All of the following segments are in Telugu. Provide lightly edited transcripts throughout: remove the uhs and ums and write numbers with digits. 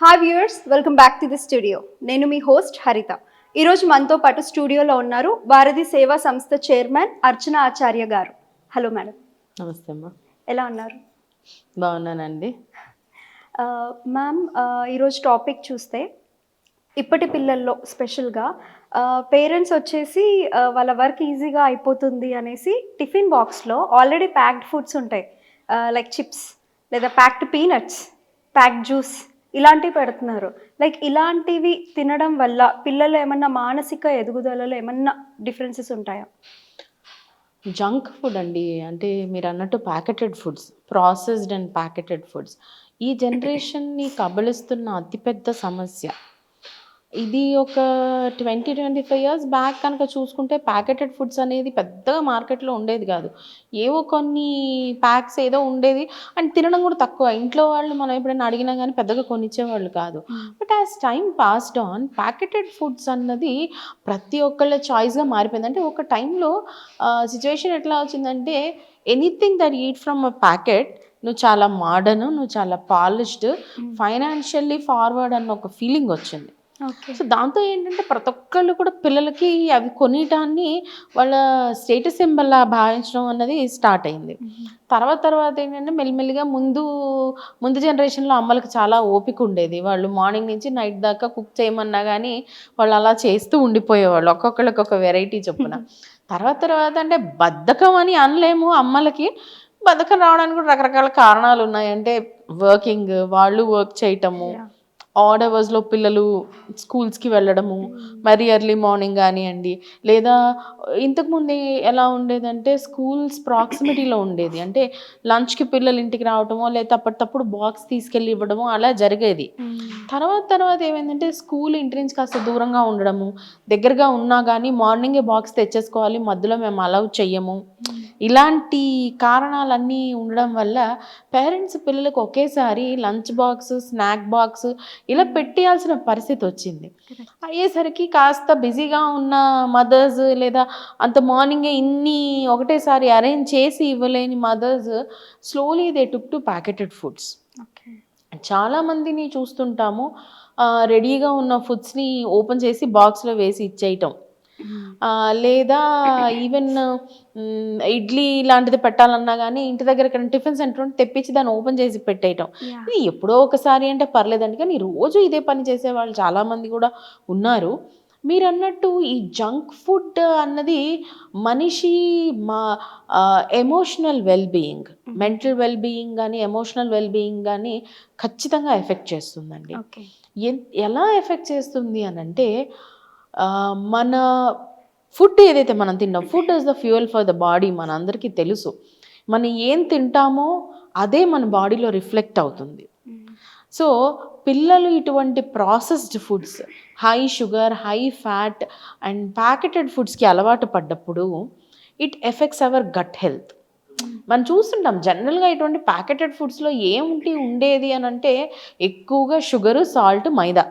Hi viewers, welcome back to the studio. నేను మీ హోస్ట్ హరిత. ఈరోజు మనతో పాటు స్టూడియోలో ఉన్నారు భారతీ సేవా సంస్థ చైర్మన్ అర్చన ఆచార్య గారు. Hello madam. నమస్తే అమ్మా. ఎలా ఉన్నారు? బాగున్నానండి. మ్యామ్, ఈరోజు టాపిక్ చూస్తే ఇప్పటి పిల్లల్లో స్పెషల్గా పేరెంట్స్ వచ్చేసి వాళ్ళ వర్క్ ఈజీగా అయిపోతుంది అనేసి టిఫిన్ బాక్స్లో ఆల్రెడీ ప్యాక్డ్ ఫుడ్స్ ఉంటాయి, లైక్ చిప్స్ లేదా ప్యాక్డ్ పీనట్స్, ప్యాక్డ్ జ్యూస్ ఇలాంటివి పెడుతున్నారు. లైక్ ఇలాంటివి తినడం వల్ల పిల్లలు ఏమన్నా మానసిక ఎదుగుదలలో ఏమన్నా డిఫరెన్సెస్ ఉంటాయా? జంక్ ఫుడ్ అండి, అంటే మీరు అన్నట్టు packeted foods, processed and packeted foods ఈ జనరేషన్ని కబళిస్తున్న అతిపెద్ద సమస్య. ఇది ఒక 20-25 ఇయర్స్ బ్యాక్ కనుక చూసుకుంటే ప్యాకెటెడ్ ఫుడ్స్ అనేది పెద్దగా మార్కెట్లో ఉండేది కాదు. ఏవో కొన్ని ప్యాక్స్ ఏదో ఉండేది అండ్ తినడం కూడా తక్కువ. ఇంట్లో వాళ్ళు మనం ఎప్పుడైనా అడిగినా కానీ పెద్దగా కొనిచ్చేవాళ్ళు కాదు. But as time passed on packeted foods అన్నది ప్రతి ఒక్కళ్ళ చాయిస్గా మారిపోయింది. అంటే ఒక టైంలో సిచ్యువేషన్ ఎట్లా వచ్చిందంటే anything that eat from a packet, నువ్వు చాలా మోడర్న్, నువ్వు చాలా పాలిష్డ్, ఫైనాన్షియల్లీ ఫార్వర్డ్ అన్న ఒక ఫీలింగ్ వచ్చింది. సో దాంతో ఏంటంటే ప్రతి ఒక్కళ్ళు కూడా పిల్లలకి అవి కొనియటాన్ని వాళ్ళ స్టేటస్ సింబల్లా భావించడం అన్నది స్టార్ట్ అయింది. తర్వాత ఏంటంటే మెల్లిమెల్లిగా ముందు జనరేషన్లో అమ్మలకు చాలా ఓపిక ఉండేది. వాళ్ళు మార్నింగ్ నుంచి నైట్ దాకా కుక్ చేయమన్నా కానీ వాళ్ళు అలా చేస్తూ ఉండిపోయేవాళ్ళు, ఒక్కొక్కళ్ళకి ఒక వెరైటీ చొప్పున. తర్వాత అంటే బద్ధకం అని అనలేము, అమ్మలకి బద్ధకం రావడానికి కూడా రకరకాల కారణాలు ఉన్నాయి. అంటే వర్కింగ్, వాళ్ళు వర్క్ చేయటము, ఆడ్ అవర్స్లో పిల్లలు స్కూల్స్కి వెళ్ళడము, మరీ ఎర్లీ మార్నింగ్ కానివ్వండి, లేదా ఇంతకుముందు ఎలా ఉండేదంటే స్కూల్స్ ప్రాక్సిమిటీలో ఉండేది. అంటే లంచ్కి పిల్లలు ఇంటికి రావటమో లేదా అప్పటికప్పుడు బాక్స్ తీసుకెళ్ళి ఇవ్వడము అలా జరిగేది. తర్వాత ఏమైందంటే స్కూల్ ఇంటి నుంచి కాస్త దూరంగా ఉండడము, దగ్గరగా ఉన్నా కానీ మార్నింగే బాక్స్ తెచ్చేసుకోవాలి, మధ్యలో మేము అలౌ చెయ్యము, ఇలాంటి కారణాలన్నీ ఉండడం వల్ల పేరెంట్స్ పిల్లలకు ఒకేసారి లంచ్ బాక్స్, స్నాక్ బాక్స్ ఇలా పెట్టేయాల్సిన పరిస్థితి వచ్చింది. అయ్యేసరికి కాస్త బిజీగా ఉన్న మదర్స్ లేదా అంత మార్నింగే ఇన్ని ఒకటేసారి అరేంజ్ చేసి ఇవ్వలేని mothers slowly they took to packeted foods. చాలామందిని చూస్తుంటాము రెడీగా ఉన్న ఫుడ్స్ని ఓపెన్ చేసి బాక్స్లో వేసి ఇచ్చేయటం, లేదా ఈవెన్ ఇడ్లీ లాంటిది పెట్టాలన్నా కానీ ఇంటి దగ్గర ఇక్కడ టిఫిన్ సెంటర్ ఉంటే తెప్పించి దాన్ని ఓపెన్ చేసి పెట్టేయటం. ఇది ఎప్పుడో ఒకసారి అంటే పర్లేదండి, కానీ రోజు ఇదే పని చేసే వాళ్ళు చాలామంది కూడా ఉన్నారు. మీరు అన్నట్టు ఈ జంక్ ఫుడ్ అన్నది మనిషి ఎమోషనల్ వెల్బీయింగ్, మెంటల్ వెల్బీయింగ్ కానీ ఎమోషనల్ వెల్బీయింగ్ కానీ ఖచ్చితంగా ఎఫెక్ట్ చేస్తుందండి. ఎలా ఎఫెక్ట్ చేస్తుంది అని అంటే మన ఫుడ్ ఏదైతే మనం తిన్నాం, food is the fuel for the body, మన అందరికీ తెలుసు. మనం ఏం తింటామో అదే మన బాడీలో రిఫ్లెక్ట్ అవుతుంది. సో పిల్లలు ఇటువంటి processed foods, high sugar, high fat and packeted ఫుడ్స్కి అలవాటు పడ్డప్పుడు it affects our gut health. మనం చూస్తుంటాం జనరల్గా ఇటువంటి ప్యాకెటెడ్ ఫుడ్స్లో ఏముంటి ఉండేది అని అంటే ఎక్కువగా షుగరు, సాల్ట్, మైదా,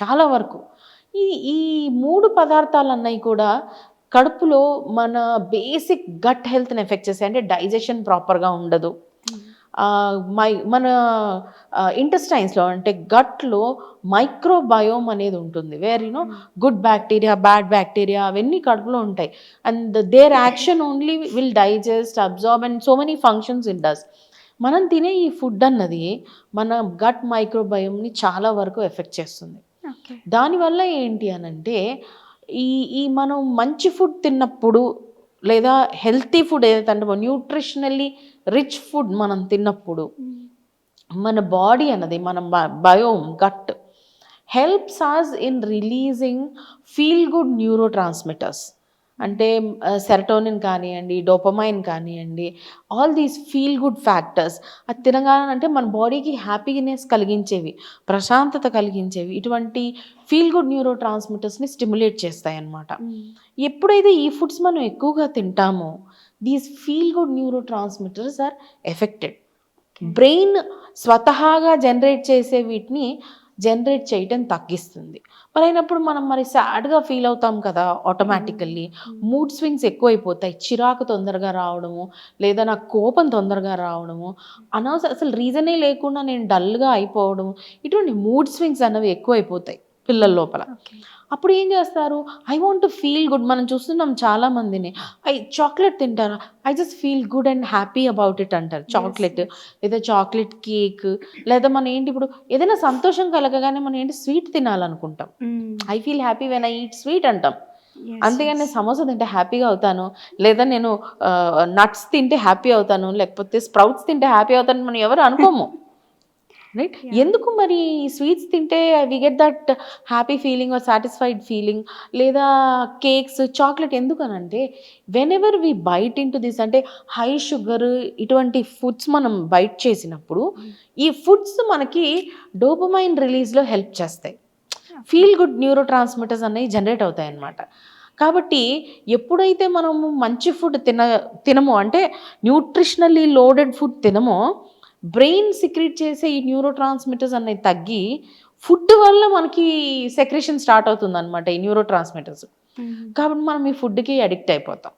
చాలా వరకు ఈ 3 పదార్థాలు అన్నవి కూడా కడుపులో మన బేసిక్ గట్ హెల్త్ని ఎఫెక్ట్ చేస్తాయి. అంటే డైజెషన్ ప్రాపర్గా ఉండదు. మన ఇంటెస్టైన్స్లో అంటే గట్లో మైక్రోబయోమ్ అనేది ఉంటుంది, where good bacteria, bad bacteria అవన్నీ కడుపులో ఉంటాయి. And their action only will digest, absorb and so many functions it does. మనం తినే ఈ ఫుడ్ అన్నది మన గట్ మైక్రోబయోమ్ని చాలా వరకు ఎఫెక్ట్ చేస్తుంది. దానివల్ల ఏంటి అని అంటే ఈ మనం మంచి ఫుడ్ తిన్నప్పుడు లేదా హెల్తీ ఫుడ్ ఏదైతే అంటే న్యూట్రిషనల్లీ రిచ్ ఫుడ్ మనం తిన్నప్పుడు మన బాడీ అన్నది మన biome gut helps us in releasing feel good neurotransmitters. అంటే సెరటోనిన్ కానివ్వండి, డోపమైన్ కానివ్వండి, all these feel good factors. అది తినగానంటే మన బాడీకి హ్యాపీనెస్ కలిగించేవి, ప్రశాంతత కలిగించేవి, ఇటువంటి ఫీల్ గుడ్ న్యూరో ట్రాన్స్మిటర్స్ని స్టిమ్యులేట్ చేస్తాయి అన్నమాట. ఎప్పుడైతే ఈ ఫుడ్స్ మనం ఎక్కువగా తింటామో these feel good neurotransmitters are affected. Brain స్వతహాగా జనరేట్ చేసే వీటిని జనరేట్ చేయటం తగ్గిస్తుంది. మరి అయినప్పుడు మనం మరి సాడ్గా ఫీల్ అవుతాం కదా ఆటోమేటికల్లీ. Mood swings ఎక్కువైపోతాయి. చిరాకు తొందరగా రావడము, లేదా నాకు కోపం తొందరగా రావడము, అసలు రీజనే లేకుండా నేను డల్గా అయిపోవడము, ఇటువంటి మూడ్ స్వింగ్స్ అనేవి ఎక్కువైపోతాయి పిల్లల లోపల. అప్పుడు ఏం చేస్తారు, I want to feel good. మనం చూస్తున్నాం చాలా మందిని, చాక్లెట్ తింటారా, I just feel good and happy about it అంటారు. చాక్లెట్ లేదా చాక్లెట్ కేక్, లేదా మనం ఏంటి ఇప్పుడు ఏదైనా సంతోషం కలగగానే మనం ఏంటి స్వీట్ తినాలనుకుంటాం. I feel happy when I eat sweet అంటాం. అంతేగాని నేను సమోసా తింటే హ్యాపీగా అవుతాను, లేదా నేను నట్స్ తింటే హ్యాపీ అవుతాను, లేకపోతే స్ప్రౌట్స్ తింటే హ్యాపీ అవుతాను మనం ఎవరు అనుకోము. రైట్? ఎందుకు మరి స్వీట్స్ తింటే we get that happy feeling or satisfied feeling, లేదా కేక్స్ చాక్లెట్ ఎందుకనంటే whenever we bite into this, అంటే హై షుగర్ ఇటువంటి ఫుడ్స్ మనం బైట్ చేసినప్పుడు ఈ ఫుడ్స్ మనకి డోపమైన్ రిలీజ్లో హెల్ప్ చేస్తాయి. ఫీల్ గుడ్ న్యూరో ట్రాన్స్మిటర్స్ అనేవి జనరేట్ అవుతాయి అన్నమాట. కాబట్టి ఎప్పుడైతే మనము మంచి ఫుడ్ తినమో, అంటే న్యూట్రిషనల్లీ లోడెడ్ ఫుడ్ తినమో, బ్రెయిన్ సిక్రెట్ చేసే ఈ న్యూరో ట్రాన్స్మిటర్స్ అనేవి తగ్గి ఫుడ్ వల్ల మనకి సెక్రేషన్ స్టార్ట్ అవుతుంది అనమాట ఈ న్యూరో ట్రాన్స్మిటర్స్. కాబట్టి మనం ఈ ఫుడ్కి అడిక్ట్ అయిపోతాం.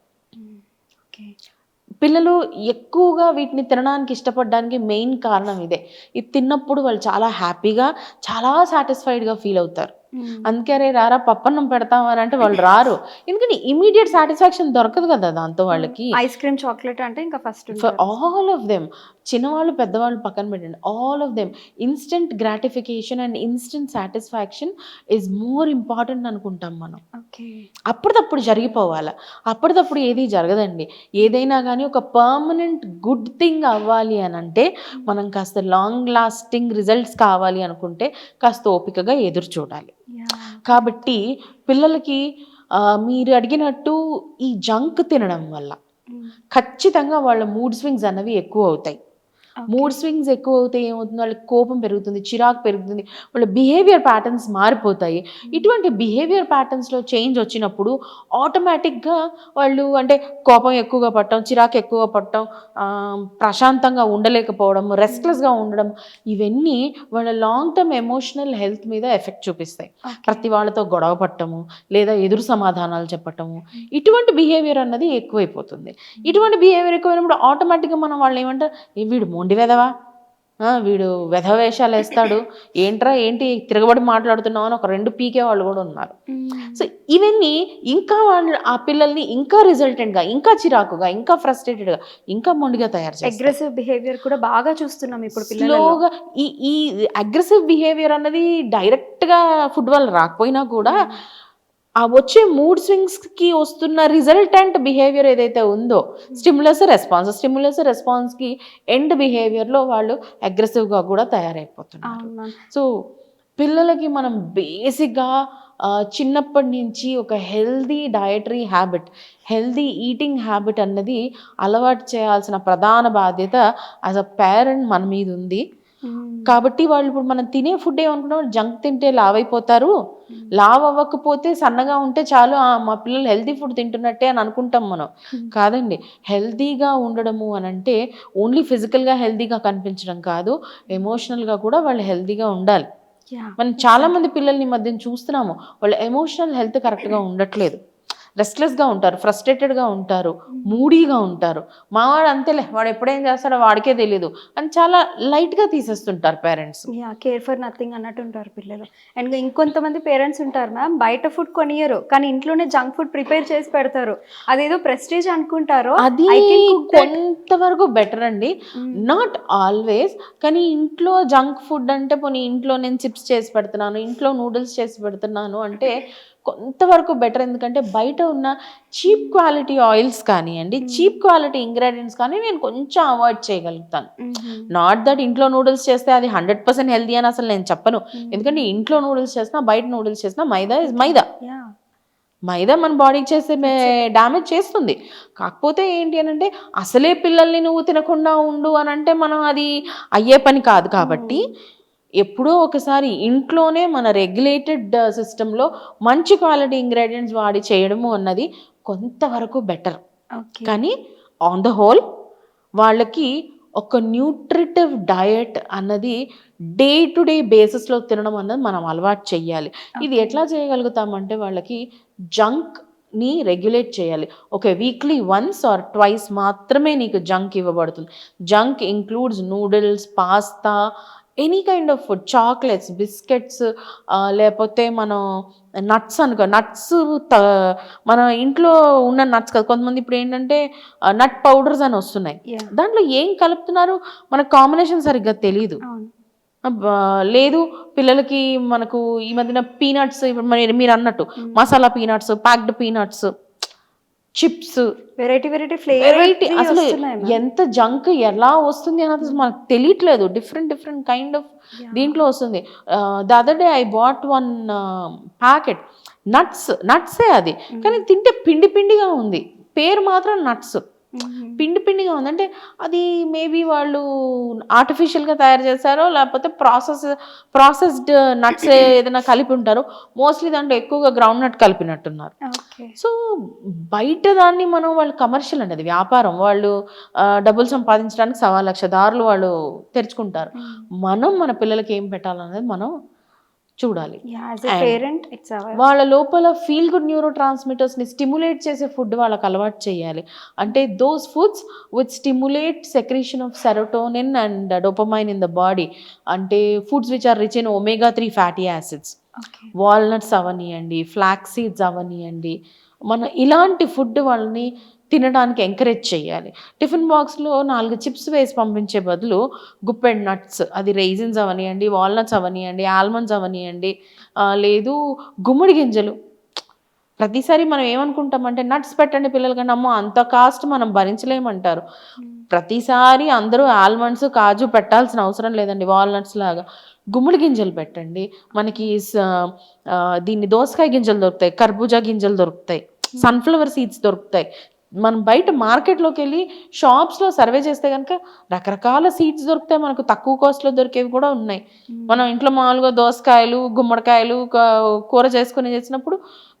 పిల్లలు ఎక్కువగా వీటిని తినడానికి ఇష్టపడడానికి మెయిన్ కారణం ఇదే. ఇది తిన్నప్పుడు వాళ్ళు చాలా హ్యాపీగా, చాలా సాటిస్ఫైడ్గా ఫీల్ అవుతారు. అందుకే రే రారా పప్పన్నం పెడతామని అంటే వాళ్ళు రారు, ఎందుకంటే ఇమీడియట్ సాటిస్ఫాక్షన్ దొరకదు కదా దాంతో వాళ్ళకి. ఐస్ క్రీమ్, చాక్లెట్ అంటే ఇంకా first for all of them, చిన్నవాళ్ళు పెద్దవాళ్ళు పక్కన పెట్టండి, all of them instant gratification and instant satisfaction is more important అనుకుంటాం మనం. అప్పటిదప్పుడు జరిగిపోవాలి, అప్పటిదప్పుడు ఏది జరగదండి. ఏదైనా కానీ ఒక పర్మనెంట్ గుడ్ థింగ్ అవ్వాలి అని అంటే, మనం కాస్త లాంగ్ లాస్టింగ్ రిజల్ట్స్ కావాలి అనుకుంటే కాస్త ఓపికగా ఎదురు చూడాలి. కాబట్టి పిల్లలకి మీరు అడిగినట్టు ఈ జంక్ తినడం వల్ల ఖచ్చితంగా వాళ్ళ మూడ్ స్వింగ్స్ అన్నవి ఎక్కువ అవుతాయి. మూడ్ స్వింగ్స్ ఎక్కువ అవుతాయి ఏమవుతుంది, వాళ్ళకి కోపం పెరుగుతుంది, చిరాకు పెరుగుతుంది, వాళ్ళ బిహేవియర్ ప్యాటర్న్స్ మారిపోతాయి. ఇటువంటి బిహేవియర్ ప్యాటర్న్స్లో చేంజ్ వచ్చినప్పుడు ఆటోమేటిక్గా వాళ్ళు అంటే కోపం ఎక్కువగా పడటం, చిరాకు ఎక్కువగా పడటం, ప్రశాంతంగా ఉండలేకపోవడం, రెస్ట్లెస్గా ఉండడం, ఇవన్నీ వాళ్ళ లాంగ్ టర్మ్ ఎమోషనల్ హెల్త్ మీద ఎఫెక్ట్ చూపిస్తాయి. ప్రతి వాళ్ళతో గొడవ పడటము, లేదా ఎదురు సమాధానాలు చెప్పటము, ఇటువంటి బిహేవియర్ అన్నది ఎక్కువైపోతుంది. ఇటువంటి బిహేవియర్ ఎక్కువైనప్పుడు ఆటోమేటిక్గా మనం వాళ్ళు ఏమంటారు, వీడు మొండి వెధవా, వీడు వెధవ వేషాలు వేస్తాడు, ఏంటి తిరగబడి మాట్లాడుతున్నావు అని ఒక 2 పీకే వాళ్ళు కూడా ఉన్నారు. సో ఇవన్నీ ఇంకా వాళ్ళు ఆ పిల్లల్ని ఇంకా రిజల్టెంట్గా, ఇంకా చిరాకుగా, ఇంకా ఫ్రస్ట్రేటెడ్గా, ఇంకా మొండిగా తయారు చేస్తారు. అగ్రెసివ్ బిహేవియర్ కూడా బాగా చూస్తున్నాం ఇప్పుడు స్లోగా. ఈ అగ్రెసివ్ బిహేవియర్ అన్నది డైరెక్ట్గా ఫుడ్ వల్ల రాకపోయినా కూడా ఆ వచ్చే మూడ్ స్వింగ్స్కి వస్తున్న రిజల్టెంట్ బిహేవియర్ ఏదైతే ఉందో, స్టిమ్యులస్ రెస్పాన్స్కి ఎండ్ బిహేవియర్లో వాళ్ళు అగ్రెసివ్గా కూడా తయారైపోతున్నారు. సో పిల్లలకి మనం బేసిక్గా చిన్నప్పటి నుంచి ఒక healthy dietary habit, healthy eating habit అన్నది అలవాటు చేయాల్సిన ప్రధాన బాధ్యత యాజ్ అ పేరెంట్ మన మీద ఉంది. కాబట్టి వాళ్ళు ఇప్పుడు మనం తినే ఫుడ్ ఏమనుకున్నాం, జంక్ తింటే లావ్ అయిపోతారు, లావ్ అవ్వకపోతే సన్నగా ఉంటే చాలు, మా పిల్లలు హెల్తీ ఫుడ్ తింటున్నట్టే అని అనుకుంటాం మనం. కాదండి, హెల్తీగా ఉండడము అని అంటే ఓన్లీ ఫిజికల్గా హెల్తీగా కనిపించడం కాదు, ఎమోషనల్గా కూడా వాళ్ళు హెల్తీగా ఉండాలి. మనం చాలామంది పిల్లల్ని మధ్యన చూస్తున్నాము, వాళ్ళ ఎమోషనల్ హెల్త్ కరెక్ట్గా ఉండట్లేదు, రెస్ట్లెస్గా ఉంటారు, ఫ్రస్ట్రేటెడ్గా ఉంటారు, మూడీగా ఉంటారు. మావాడు అంతేలే, వాడు ఎప్పుడేం చేస్తాడో వాడికే తెలియదు అని చాలా లైట్గా తీసేస్తుంటారు పేరెంట్స్. కేర్ ఫర్ నథింగ్ అన్నట్టు ఉంటారు పిల్లలు. అండ్ ఇంకొంతమంది పేరెంట్స్ ఉంటారు మ్యామ్, బయట ఫుడ్ కొనియరు కానీ ఇంట్లోనే జంక్ ఫుడ్ ప్రిపేర్ చేసి పెడతారు. అదేదో ప్రెస్టీజ్ అనుకుంటారు, అది కొంతవరకు బెటర్ అండి, నాట్ ఆల్వేస్. కానీ ఇంట్లో జంక్ ఫుడ్ అంటే పోనీ ఇంట్లో నేను చిప్స్ చేసి పెడుతున్నాను, ఇంట్లో నూడిల్స్ చేసి పెడుతున్నాను అంటే కొంతవరకు బెటర్. ఎందుకంటే బయట ఉన్న చీప్ క్వాలిటీ ఆయిల్స్ కానివ్వండి, చీప్ క్వాలిటీ ఇంగ్రీడియంట్స్ కానీ నేను కొంచెం అవాయిడ్ చేయగలుగుతాను. నాట్ దట్ ఇంట్లో నూడిల్స్ చేస్తే అది 100% హెల్దీ అని అసలు నేను చెప్పను. ఎందుకంటే ఇంట్లో నూడిల్స్ చేసినా బయట నూడిల్స్ చేసినా మైదా ఇస్ మైదా. మైదా మన బాడీకి చేసే డ్యామేజ్ చేస్తుంది. కాకపోతే ఏంటి అని అంటే అసలే పిల్లల్ని నువ్వు తినకుండా ఉండు అని అంటే మనం అది అయ్యే పని కాదు. కాబట్టి ఎప్పుడో ఒకసారి ఇంట్లోనే మన రెగ్యులేటెడ్ సిస్టంలో మంచి క్వాలిటీ ఇంగ్రీడియంట్స్ వాడి చేయడము అన్నది కొంతవరకు బెటర్. కానీ ఆన్ ద హోల్ వాళ్ళకి ఒక న్యూట్రిటివ్ డయట్ అన్నది డే టు డే బేసిస్లో తినడం అన్నది మనం అలవాటు చేయాలి. ఇది ఎట్లా చేయగలుగుతామంటే వాళ్ళకి జంక్ని రెగ్యులేట్ చేయాలి. Okay, weekly once or twice మాత్రమే నీకు జంక్ ఇవ్వబడుతుంది. Junk includes noodles, pasta, any kind of food, chocolates, biscuits, లేకపోతే మనం నట్స్ అనుకో, నట్స్ మన ఇంట్లో ఉన్న నట్స్ కదా, కొంతమంది ఇప్పుడు ఏంటంటే నట్ పౌడర్స్ అని వస్తున్నాయి. Yeah. దాంట్లో ఏం కలుపుతున్నారు మనకు కాంబినేషన్ సరిగ్గా తెలియదు. అవును. లేదు పిల్లలకి మనకు ఈ మధ్యన పీనట్స్, ఇప్పుడు మీరు అన్నట్టు masala peanuts, packed peanuts, chips, variety variety flavour అసలు ఎంత జంక్ ఎలా వస్తుంది అన్నది అసలు మనకు తెలియట్లేదు. డిఫరెంట్ కైండ్ ఆఫ్ దీంట్లో వస్తుంది. The other day I bought one packet నట్సే అది, కానీ తింటే పిండిగా ఉంది. పేరు మాత్రం నట్స్, పిండిగా ఉంది. అంటే అది మేబీ వాళ్ళు ఆర్టిఫిషియల్గా తయారు చేశారో లేకపోతే ప్రాసెస్డ్ నట్స్ ఏదైనా కలిపి ఉంటారో. మోస్ట్లీ దాంట్లో ఎక్కువగా గ్రౌండ్ నట్ కలిపినట్టున్నారు. సో బయట దాన్ని మనం వాళ్ళు కమర్షియల్ అండి, అది వ్యాపారం. వాళ్ళు డబ్బులు సంపాదించడానికి 1,00,000 దారులు వాళ్ళు తెరుచుకుంటారు. మనం మన పిల్లలకి ఏం పెట్టాలనేది మనం చూడాలి. వాళ్ళ లోపల ఫీల్ గుడ్ న్యూరో ట్రాన్స్మిటర్స్ని స్టిమ్యులేట్ చేసే ఫుడ్ వాళ్ళకి అలవాటు చేయాలి. అంటే those foods which stimulate secretion of serotonin and dopamine in the body. అంటే foods which are rich in omega-3 fatty acids, walnuts అవనియండి, ఫ్లాక్స్ సీడ్స్ అవనియండి, మనం ఇలాంటి ఫుడ్ వాళ్ళని తినడానికి ఎంకరేజ్ చేయాలి. టిఫిన్ బాక్స్లో 4 చిప్స్ వేసి పంపించే బదులు గుప్పెడ్ నట్స్, అది రైజిన్స్ అవనియండి, వాల్నట్స్ అవనియండి, ఆల్మండ్స్ అవనియండి, లేదు గుమ్మడి గింజలు. ప్రతిసారి మనం ఏమనుకుంటామంటే నట్స్ పెట్టండి పిల్లలకన్నా, అమ్మో అంత కాస్ట్ మనం భరించలేమంటారు. ప్రతిసారి అందరూ ఆల్మండ్స్, కాజు పెట్టాల్సిన అవసరం లేదండి. వాల్నట్స్ లాగా గుమ్మడి గింజలు పెట్టండి. మనకి దీన్ని దోసకాయ గింజలు దొరుకుతాయి, కర్బూజా గింజలు దొరుకుతాయి, సన్ఫ్లవర్ సీడ్స్ దొరుకుతాయి. మనం బయట మార్కెట్లోకి వెళ్ళి షాప్స్లో సర్వే చేస్తే కనుక రకరకాల సీడ్స్ దొరుకుతాయి. మనకు తక్కువ కాస్ట్లో దొరికేవి కూడా ఉన్నాయి. మనం ఇంట్లో మామూలుగా దోసకాయలు, గుమ్మడికాయలు కూర చేసుకుని చేసినప్పుడు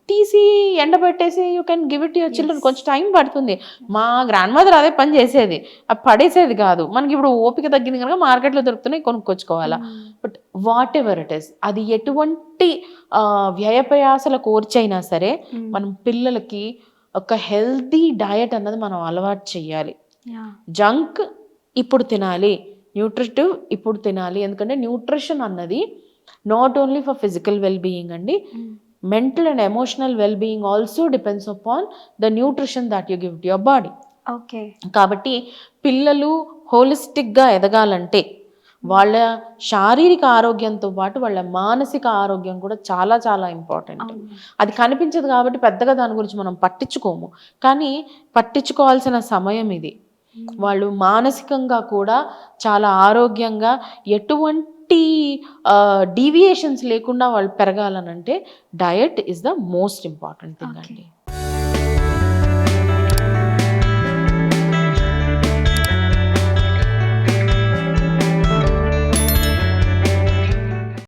తీసి ఎండబెట్టేసి you can give it your children. కొంచెం టైం పడుతుంది. మా గ్రాండ్ మదర్ అదే పని చేసేది, అది పడేసేది కాదు. మనకి ఇప్పుడు ఓపిక తగ్గింది కనుక మార్కెట్లో దొరుకుతున్నాయి, కొనుక్కొచ్చుకోవాలా. But whatever it is, అది ఎటువంటి వ్యయప్రయాసల కోర్చైనా సరే మనం పిల్లలకి ఒక హెల్తీ డయట్ అన్నది మనం అలవాటు చేయాలి. జంక్ ఇప్పుడు తినాలి, న్యూట్రిటివ్ ఇప్పుడు తినాలి. ఎందుకంటే న్యూట్రిషన్ అన్నది not only for physical well being అండి, mental and emotional well being also depends upon the nutrition that you give to your body. కాబట్టి పిల్లలు హోలిస్టిక్గా ఎదగాలంటే వాళ్ళ శారీరక ఆరోగ్యంతో పాటు వాళ్ళ మానసిక ఆరోగ్యం కూడా చాలా చాలా ఇంపార్టెంట్. అది కనిపించదు కాబట్టి పెద్దగా దాని గురించి మనం పట్టించుకోము, కానీ పట్టించుకోవాల్సిన సమయం ఇది. వాళ్ళు మానసికంగా కూడా చాలా ఆరోగ్యంగా ఎటువంటి డీవియేషన్స్ లేకుండా వాళ్ళు పెరగాలనంటే diet is the most important thing అండి.